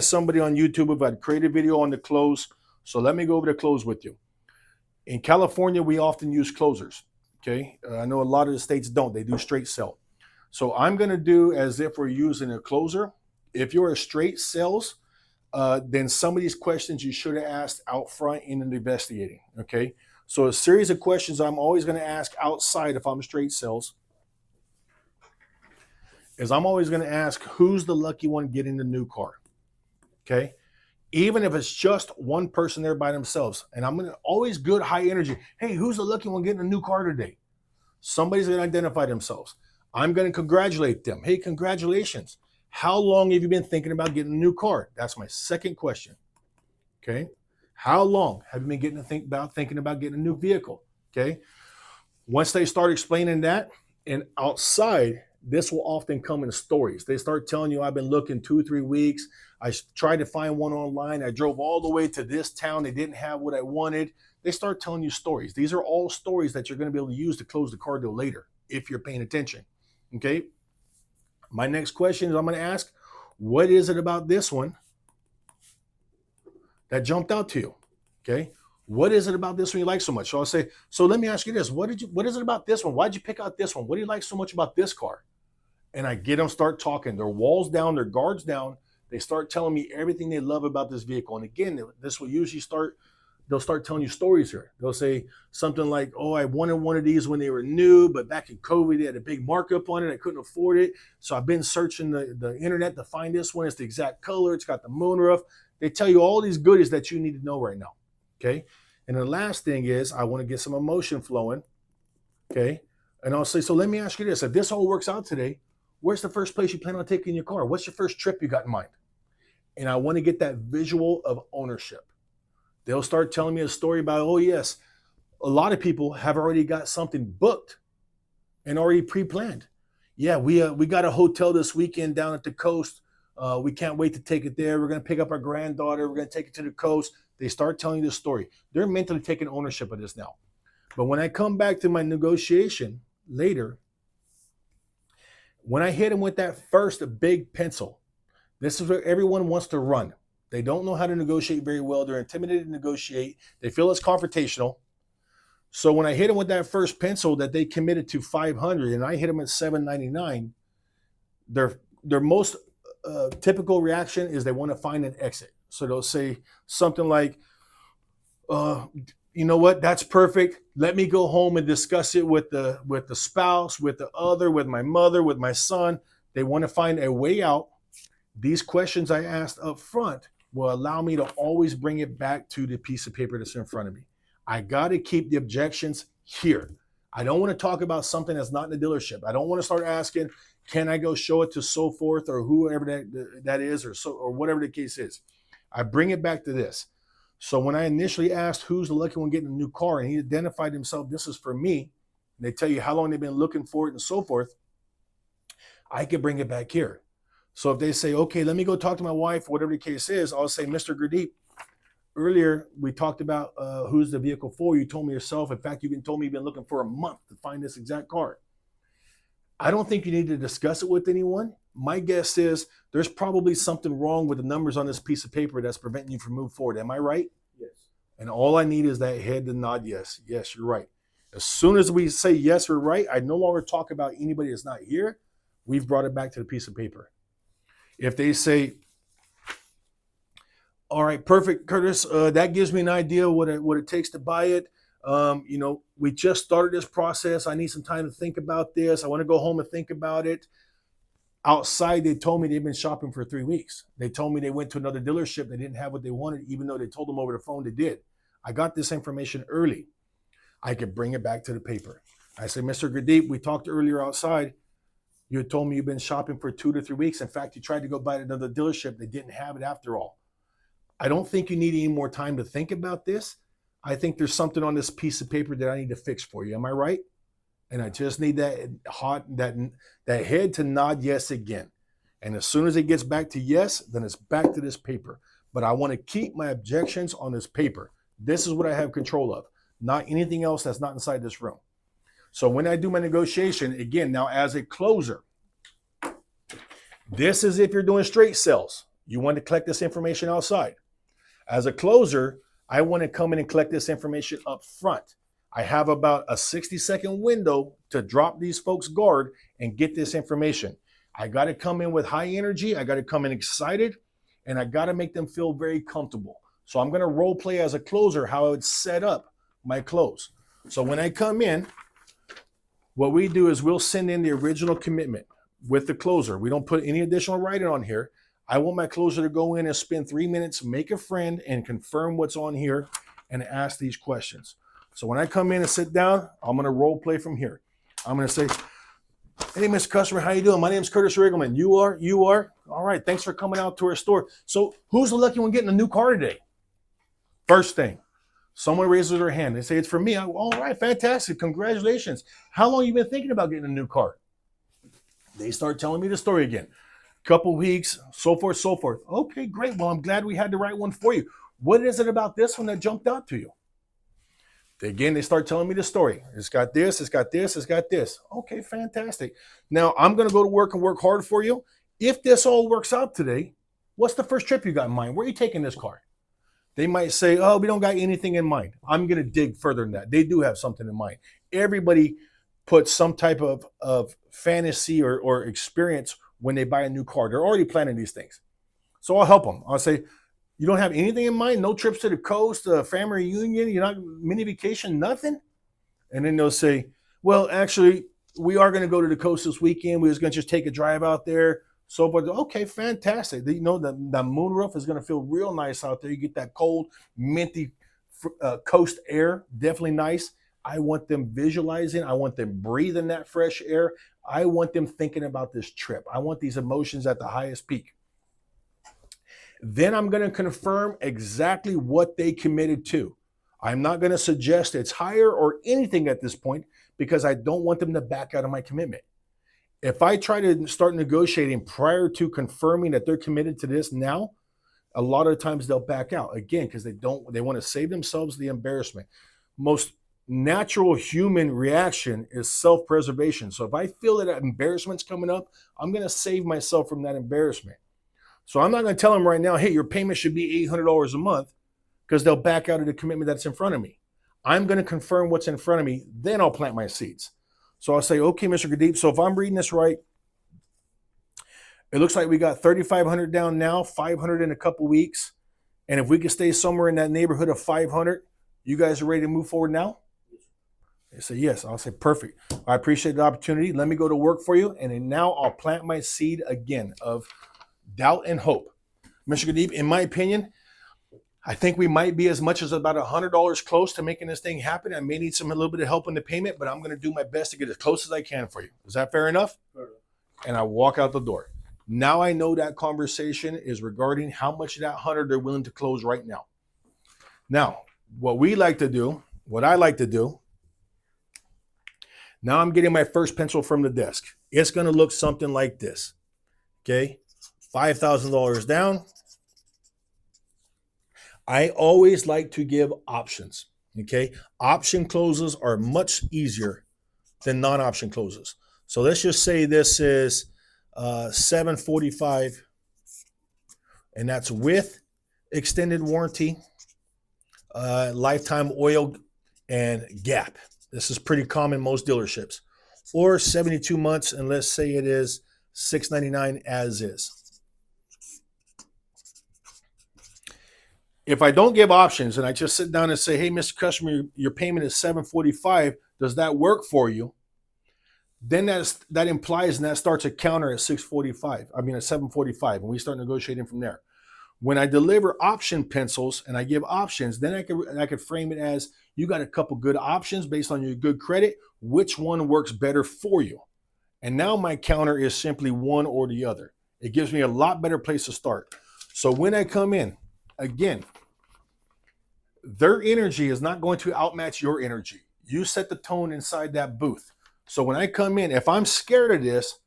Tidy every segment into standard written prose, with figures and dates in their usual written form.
Somebody on YouTube if I'd create a video on the close. So let me go over the close with you. In California, we often use closers. Okay, I know a lot of the states don't. They do straight sell. So I'm going to do as if we're using a closer. If you're a straight sales, then some of these questions you should have asked out front in investigating. Okay, so a series of questions I'm always going to ask outside if I'm straight sales is I'm always going to ask who's the lucky one getting the new car. Okay, even if it's just one person there by themselves, and I'm going to always good high energy. Hey, who's the lucky one getting a new car today? Somebody's going to identify themselves. I'm going to congratulate them. Hey, congratulations. How long have you been thinking about getting a new car? That's my second question. Okay. How long have you been thinking about getting a new vehicle? Okay. Once they start explaining that, and outside, this will often come in stories. They start telling you, I've been looking 2 or 3 weeks. I tried to find one online. I drove all the way to this town. They didn't have what I wanted. They start telling you stories. These are all stories that you're going to be able to use to close the car deal later if you're paying attention. Okay. My next question is I'm going to ask, what is it about this one that jumped out to you? Okay. What is it about this one you like so much? So I'll say, so let me ask you this. What is it about this one? Why'd you pick out this one? What do you like so much about this car? And I get them start talking. Their walls down, their guards down. They start telling me everything they love about this vehicle. And again, this will usually they'll start telling you stories here. They'll say something like, oh, I wanted one of these when they were new, but back in COVID, they had a big markup on it. I couldn't afford it. So I've been searching the internet to find this one. It's the exact color. It's got the moonroof. They tell you all these goodies that you need to know right now. Okay. And the last thing is I want to get some emotion flowing. Okay. And I'll say, so let me ask you this. If this all works out today, where's the first place you plan on taking your car? What's your first trip you got in mind? And I want to get that visual of ownership. They'll start telling me a story about, oh, yes, a lot of people have already got something booked and already pre-planned. Yeah, we got a hotel this weekend down at the coast. We can't wait to take it there. We're going to pick up our granddaughter. We're going to take it to the coast. They start telling you the story. They're mentally taking ownership of this now. But when I come back to my negotiation later, when I hit them with that first big pencil, this is where everyone wants to run. They don't know how to negotiate very well. They're intimidated to negotiate. They feel it's confrontational. So when I hit them with that first pencil that they committed to 500 and I hit them at 799, their most typical reaction is they want to find an exit. So they'll say something like, you know what, that's perfect. Let me go home and discuss it with the spouse, with the other, with my mother, with my son. They want to find a way out. These questions I asked up front will allow me to always bring it back to the piece of paper that's in front of me. I got to keep the objections here. I don't want to talk about something that's not in the dealership. I don't want to start asking, can I go show it to so forth or whoever that is or whatever the case is. I bring it back to this. So when I initially asked who's the lucky one getting a new car and he identified himself, this is for me, and they tell you how long they've been looking for it and so forth, I could bring it back here. So if they say, okay, let me go talk to my wife, whatever the case is, I'll say, Mr. Gurdeep, earlier we talked about who's the vehicle for. You told me yourself. In fact, you've been told me you've been looking for a month to find this exact car. I don't think you need to discuss it with anyone. My guess is there's probably something wrong with the numbers on this piece of paper that's preventing you from moving forward. Am I right? Yes. And all I need is that head to nod yes. Yes, you're right. As soon as we say yes, we're right, I no longer talk about anybody that's not here. We've brought it back to the piece of paper. If they say, all right, perfect, Curtis, that gives me an idea what it takes to buy it. We just started this process. I need some time to think about this. I want to go home and think about it. Outside, they told me they've been shopping for 3 weeks. They told me they went to another dealership. They didn't have what they wanted, even though they told them over the phone they did. I got this information early. I could bring it back to the paper. I said, Mr. Gurdeep, we talked earlier outside. You had told me you've been shopping for 2 to 3 weeks. In fact, you tried to go buy another dealership. They didn't have it after all. I don't think you need any more time to think about this. I think there's something on this piece of paper that I need to fix for you. Am I right? And I just need that head to nod yes again. And as soon as it gets back to yes, then it's back to this paper. But I want to keep my objections on this paper. This is what I have control of, not anything else that's not inside this room. So when I do my negotiation, again, now as a closer, this is if you're doing straight sales. You want to collect this information outside. As a closer, I want to come in and collect this information up front. I have about a 60-second window to drop these folks' guard and get this information. I got to come in with high energy. I got to come in excited, and I got to make them feel very comfortable. So I'm going to role play as a closer how I would set up my close. So when I come in, what we do is we'll send in the original commitment with the closer. We don't put any additional writing on here. I want my closer to go in and spend 3 minutes, make a friend, and confirm what's on here and ask these questions. So when I come in and sit down, I'm going to role play from here. I'm going to say, hey, Mr. Customer, how you doing? My name is Curtis Riggleman. You are? All right, thanks for coming out to our store. So who's the lucky one getting a new car today? First thing, someone raises their hand. They say, it's for me. All right, fantastic. Congratulations. How long have you been thinking about getting a new car? They start telling me the story again. Couple weeks, so forth, so forth. Okay, great. Well, I'm glad we had the right one for you. What is it about this one that jumped out to you? Again, they start telling me the story. It's got this, it's got this, it's got this. Okay, fantastic. Now, I'm going to go to work and work hard for you. If this all works out today, what's the first trip you got in mind? Where are you taking this car? They might say, oh, we don't got anything in mind. I'm going to dig further than that. They do have something in mind. Everybody puts some type of fantasy or experience when they buy a new car. They're already planning these things. So I'll help them. I'll say, you don't have anything in mind? No trips to the coast, a family reunion, you're not mini vacation, nothing? And then they'll say, well, actually, we are going to go to the coast this weekend. We're going to just take a drive out there. So, but okay, fantastic. You know, the moonroof is going to feel real nice out there. You get that cold, minty coast air, definitely nice. I want them visualizing. I want them breathing that fresh air. I want them thinking about this trip. I want these emotions at the highest peak. Then I'm going to confirm exactly what they committed to. I'm not going to suggest it's higher or anything at this point because I don't want them to back out of my commitment. If I try to start negotiating prior to confirming that they're committed to this now, a lot of times they'll back out again because they want to save themselves the embarrassment. Most natural human reaction is self-preservation. So if I feel that embarrassment's coming up, I'm going to save myself from that embarrassment. So I'm not going to tell them right now, hey, your payment should be $800 a month because they'll back out of the commitment that's in front of me. I'm going to confirm what's in front of me, then I'll plant my seeds. So I'll say, okay, Mr. Gadeep, so if I'm reading this right, it looks like we got $3,500 down now, $500 in a couple weeks. And if we can stay somewhere in that neighborhood of $500, you guys are ready to move forward now? They say, yes. I'll say, perfect. I appreciate the opportunity. Let me go to work for you. And then now I'll plant my seed again of doubt and hope. Mr. Gadeep, in my opinion, I think we might be as much as about $100 close to making this thing happen. I may need a little bit of help in the payment, but I'm going to do my best to get as close as I can for you. Is that fair enough? Fair. And I walk out the door. Now I know that conversation is regarding how much of that 100 they're willing to close right now. Now, what I like to do, now I'm getting my first pencil from the desk. It's going to look something like this. Okay, $5,000 down. I always like to give options. Okay, option closes are much easier than non-option closes. So let's just say this is $745, and that's with extended warranty, lifetime oil, and gap. This is pretty common in most dealerships. Or 72 months, and let's say it is $699 as is. If I don't give options and I just sit down and say, hey, Mr. Customer, your payment is $745, does that work for you? Then that implies and that starts a counter at $745, and we start negotiating from there. When I deliver option pencils and I give options, then I could frame it as you got a couple good options based on your good credit. Which one works better for you? And now my counter is simply one or the other. It gives me a lot better place to start. So when I come in, again, their energy is not going to outmatch your energy. You set the tone inside that booth. So when I come in, if I'm scared of this,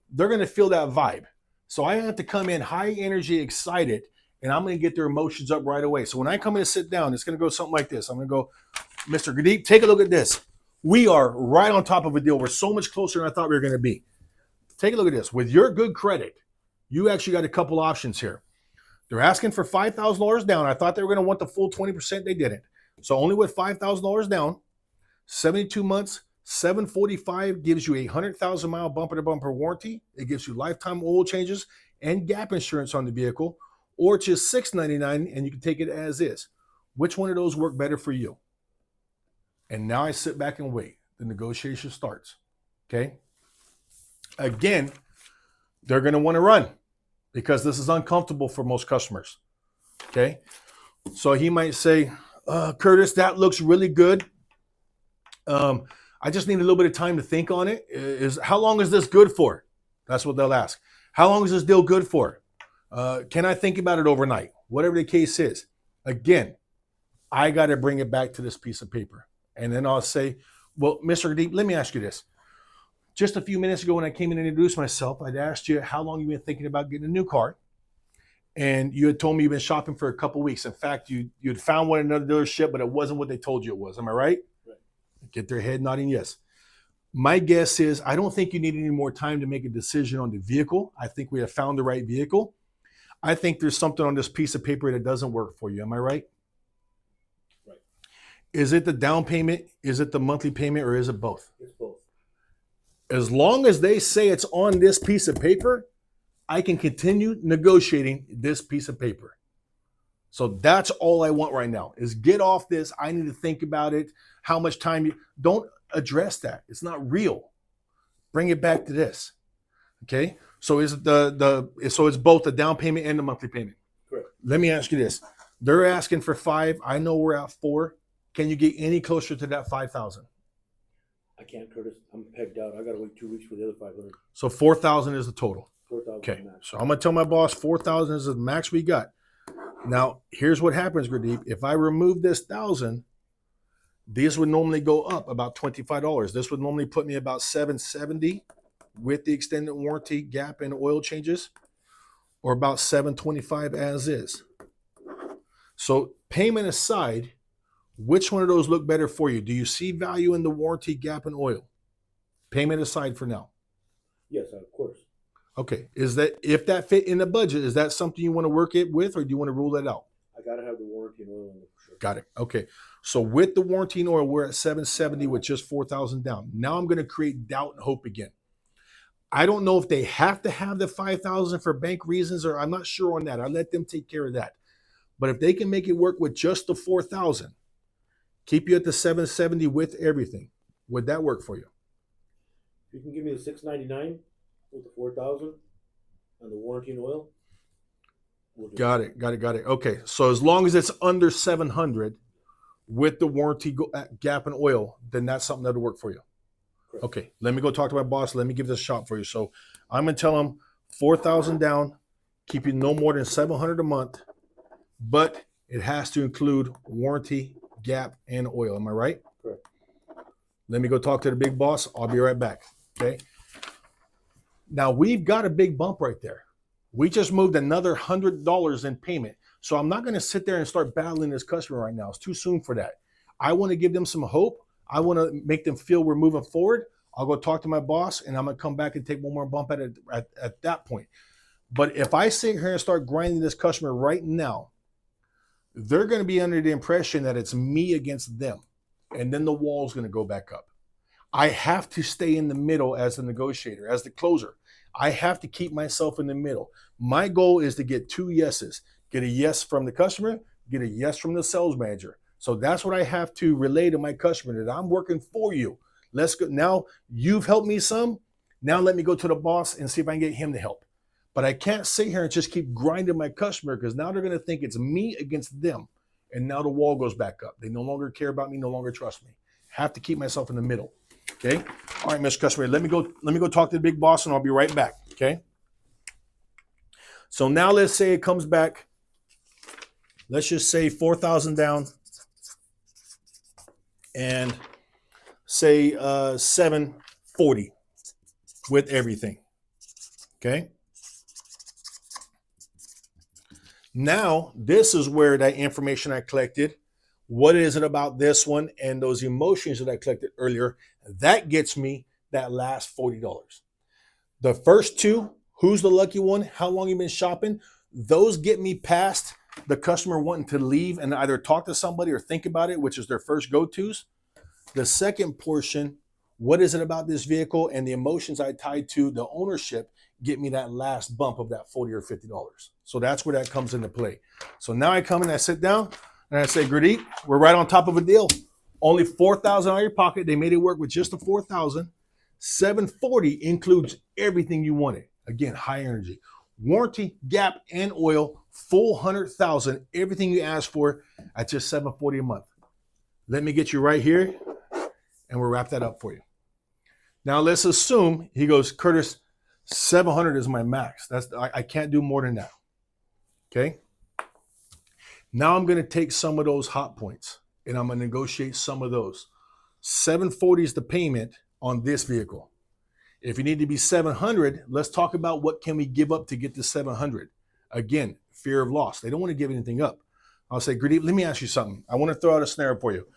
they're going to feel that vibe. So I have to come in high energy, excited, and I'm going to get their emotions up right away. So when I come in and sit down, it's going to go something like this. I'm going to go, Mr. Gadeep, take a look at this. We are right on top of a deal. We're so much closer than I thought we were going to be. Take a look at this. With your good credit, you actually got a couple options here. They're asking for $5,000 down. I thought they were going to want the full 20%. They didn't. So only with $5,000 down, 72 months, $745 gives you a 100,000 mile bumper to bumper warranty. It gives you lifetime oil changes and gap insurance on the vehicle, or just $699 and you can take it as is. Which one of those work better for you? And now I sit back and wait. The negotiation starts. Okay. Again, they're going to want to run because this is uncomfortable for most customers. Okay. So he might say, Curtis, that looks really good. I just need a little bit of time to think on it. How long is this good for? That's what they'll ask. How long is this deal good for? Can I think about it overnight? Whatever the case is. Again, I got to bring it back to this piece of paper. And then I'll say, well, Mr. Deep, let me ask you this. Just a few minutes ago when I came in and introduced myself, I'd asked you how long you've been thinking about getting a new car. And you had told me you've been shopping for a couple of weeks. In fact, you'd found one in another dealership, but it wasn't what they told you it was. Am I right? Right. Get their head nodding yes. My guess is I don't think you need any more time to make a decision on the vehicle. I think we have found the right vehicle. I think there's something on this piece of paper that doesn't work for you. Am I right? Right. Is it the down payment? Is it the monthly payment? Or is it both? It's both. As long as they say it's on this piece of paper, I can continue negotiating this piece of paper. So that's all I want right now is get off this. I need to think about it. How much time you don't address that. It's not real. Bring it back to this. Okay. So is so it's both the down payment and the monthly payment. Correct. Let me ask you this. They're asking for 5. I know we're at 4. Can you get any closer to that 5,000? I can't, Curtis. I'm pegged out. I got to wait 2 weeks for the other 500. So 4,000 is the total. 4,000. Okay. So I'm going to tell my boss 4,000 is the max we got. Now, here's what happens, Gurdeep. If I remove this 1,000, these would normally go up about $25. This would normally put me about $770 with the extended warranty, gap, and oil changes, or about $725 as is. So payment aside, which one of those look better for you? Do you see value in the warranty, gap, and oil? Payment aside for now. Yes, of course. Okay. Is that, if that fit in the budget, is that something you want to work it with, or do you want to rule that out? I got to have the warranty and oil in it for sure. Got it. Okay. So with the warranty and oil, we're at $770 with just 4,000 down. Now I'm going to create doubt and hope again. I don't know if they have to have the 5,000 for bank reasons, or I'm not sure on that. I'll let them take care of that. But if they can make it work with just the 4,000, keep you at the 770 with everything, would that work for you? If you can give me the 699 with the 4,000 and the warranty and oil. We'll Got it. Okay. So as long as it's under 700 with the warranty, gap, and oil, then that's something that'll work for you. Correct. Okay. Let me go talk to my boss. Let me give this a shot for you. So I'm going to tell him 4,000 down, keep you no more than 700 a month, but it has to include warranty, gap, and oil. Am I right? Correct. Let me go talk to the big boss. I'll be right back. Okay. Now we've got a big bump right there. We just moved another $100 in payment. So I'm not going to sit there and start battling this customer right now. It's too soon for that. I want to give them some hope. I want to make them feel we're moving forward. I'll go talk to my boss, and I'm going to come back and take one more bump at that point. But if I sit here and start grinding this customer right now, they're going to be under the impression that it's me against them. And then the wall's going to go back up. I have to stay in the middle as the negotiator, as the closer. I have to keep myself in the middle. My goal is to get 2 yeses. Get a yes from the customer, get a yes from the sales manager. So that's what I have to relay to my customer, that I'm working for you. Let's go. Now you've helped me some. Now let me go to the boss and see if I can get him to help. But I can't sit here and just keep grinding my customer, because now they're going to think it's me against them. And now the wall goes back up. They no longer care about me, no longer trust me. Have to keep myself in the middle. Okay. All right, Mr. Customer, let me go talk to the big boss, and I'll be right back. Okay. So now let's say it comes back. Let's just say 4,000 down and say 740 with everything. Okay. Now, this is where that information I collected, what is it about this one, and those emotions that I collected earlier, that gets me that last $40. The first 2, who's the lucky one, how long you been shopping, Those get me past the customer wanting to leave and either talk to somebody or think about it, which is their first go-tos. The second portion, what is it about this vehicle and the emotions I tied to the ownership, get me that last bump of that $40 or $50. So that's where that comes into play. So now I come and I sit down and I say, Gurdeep, we're right on top of a deal. Only $4,000 out of your pocket. They made it work with just the $4,000. $740 includes everything you wanted. Again, high energy. Warranty, gap, and oil, full $100,000, everything you asked for at just $740 a month. Let me get you right here, and we'll wrap that up for you. Now let's assume he goes, Curtis, 700 is my max. I can't do more than that. Okay. Now I'm going to take some of those hot points, and I'm going to negotiate some of those. 740 is the payment on this vehicle. If you need to be 700, let's talk about what can we give up to get to 700. Again, fear of loss. They don't want to give anything up. I'll say, Gurdeep, let me ask you something. I want to throw out a scenario for you.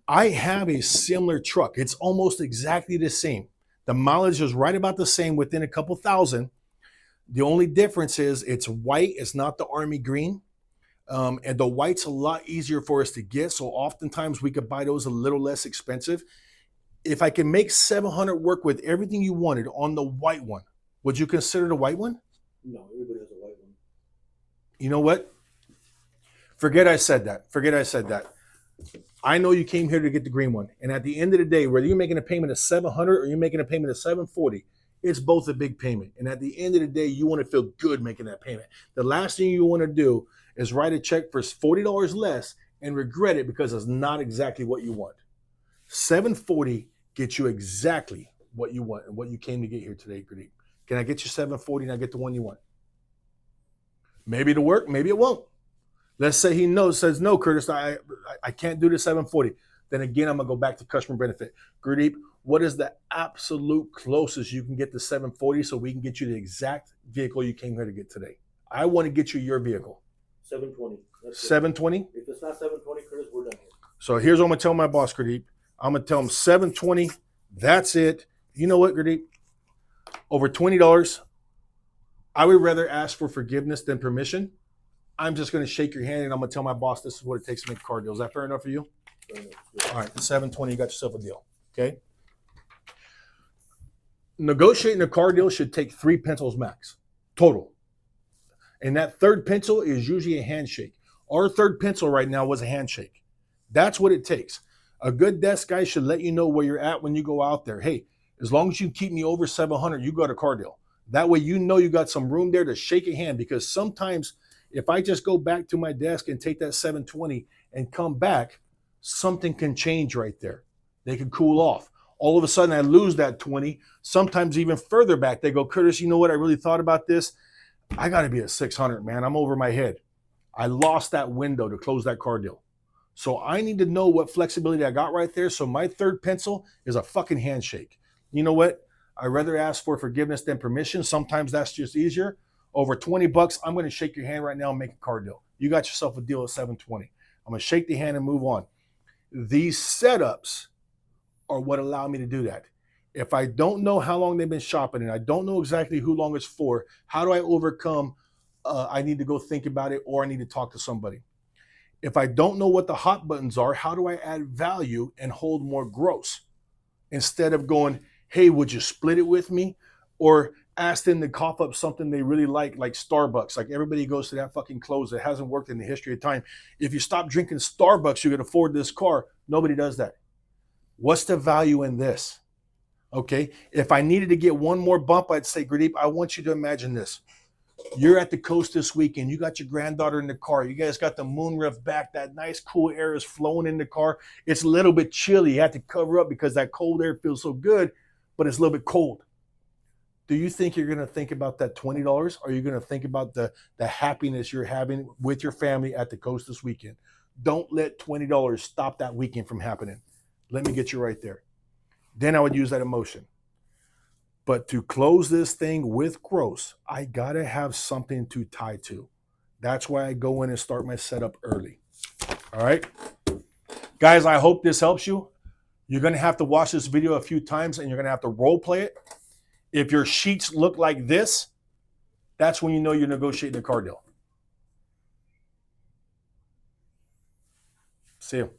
I have a similar truck. It's almost exactly the same. The mileage is right about the same within a couple thousand. The only difference is it's white. It's not the army green. And the white's a lot easier for us to get. So oftentimes we could buy those a little less expensive. If I can make 700 work with everything you wanted on the white one, would you consider the white one? No, everybody has a white one. You know what? Forget I said that. I know you came here to get the green one. And at the end of the day, whether you're making a payment of 700 or you're making a payment of 740, it's both a big payment. And at the end of the day, you want to feel good making that payment. The last thing you want to do is write a check for $40 less and regret it because it's not exactly what you want. 740 gets you exactly what you want and what you came to get here today, Gurdeep. Can I get you 740 and I get the one you want? Maybe it'll work, maybe it won't. Let's say he says, no, Curtis, I can't do the 740. Then again, I'm going to go back to customer benefit. Gurdeep, what is the absolute closest you can get to 740 so we can get you the exact vehicle you came here to get today? I want to get you your vehicle. 720. 720? If it's not 720, Curtis, we're done here. So here's what I'm going to tell my boss, Gurdeep. I'm going to tell him 720. That's it. You know what, Gurdeep? Over $20, I would rather ask for forgiveness than permission. I'm just going to shake your hand and I'm going to tell my boss this is what it takes to make a car deal. Is that fair enough for you? Fair enough. Yeah. All right, 720, you got yourself a deal. Okay. Negotiating a car deal should take 3 pencils max, total. And that third pencil is usually a handshake. Our third pencil right now was a handshake. That's what it takes. A good desk guy should let you know where you're at when you go out there. Hey, as long as you keep me over 700, you got a car deal. That way you know you got some room there to shake a hand, because sometimes if I just go back to my desk and take that 720 and come back, something can change right there. They can cool off. All of a sudden I lose that 20. Sometimes even further back, they go, Curtis, you know what? I really thought about this. I got to be at 600, man. I'm over my head. I lost that window to close that car deal. So I need to know what flexibility I got right there. So my third pencil is a fucking handshake. You know what? I'd rather ask for forgiveness than permission. Sometimes that's just easier. Over $20, I'm going to shake your hand right now and make a car deal. You got yourself a deal at 720. I'm going to shake the hand and move on. These setups are what allow me to do that. If I don't know how long they've been shopping and I don't know exactly who long it's for, how do I overcome? I need to go think about it, or I need to talk to somebody. If I don't know what the hot buttons are, how do I add value and hold more gross? Instead of going, hey, would you split it with me? Or ask them to cough up something they really like Starbucks. Like everybody goes to that fucking close that hasn't worked in the history of time. If you stop drinking Starbucks, you can afford this car. Nobody does that. What's the value in this? Okay. If I needed to get one more bump, I'd say, Gurdeep, I want you to imagine this. You're at the coast this weekend. You got your granddaughter in the car. You guys got the moonroof back. That nice cool air is flowing in the car. It's a little bit chilly. You have to cover up because that cold air feels so good, but it's a little bit cold. Do you think you're going to think about that $20? Or are you going to think about the happiness you're having with your family at the coast this weekend? Don't let $20 stop that weekend from happening. Let me get you right there. Then I would use that emotion. But to close this thing with gross, I got to have something to tie to. That's why I go in and start my setup early. All right. Guys, I hope this helps you. You're going to have to watch this video a few times and you're going to have to role play it. If your sheets look like this, That's when you know you're negotiating a car deal. See you.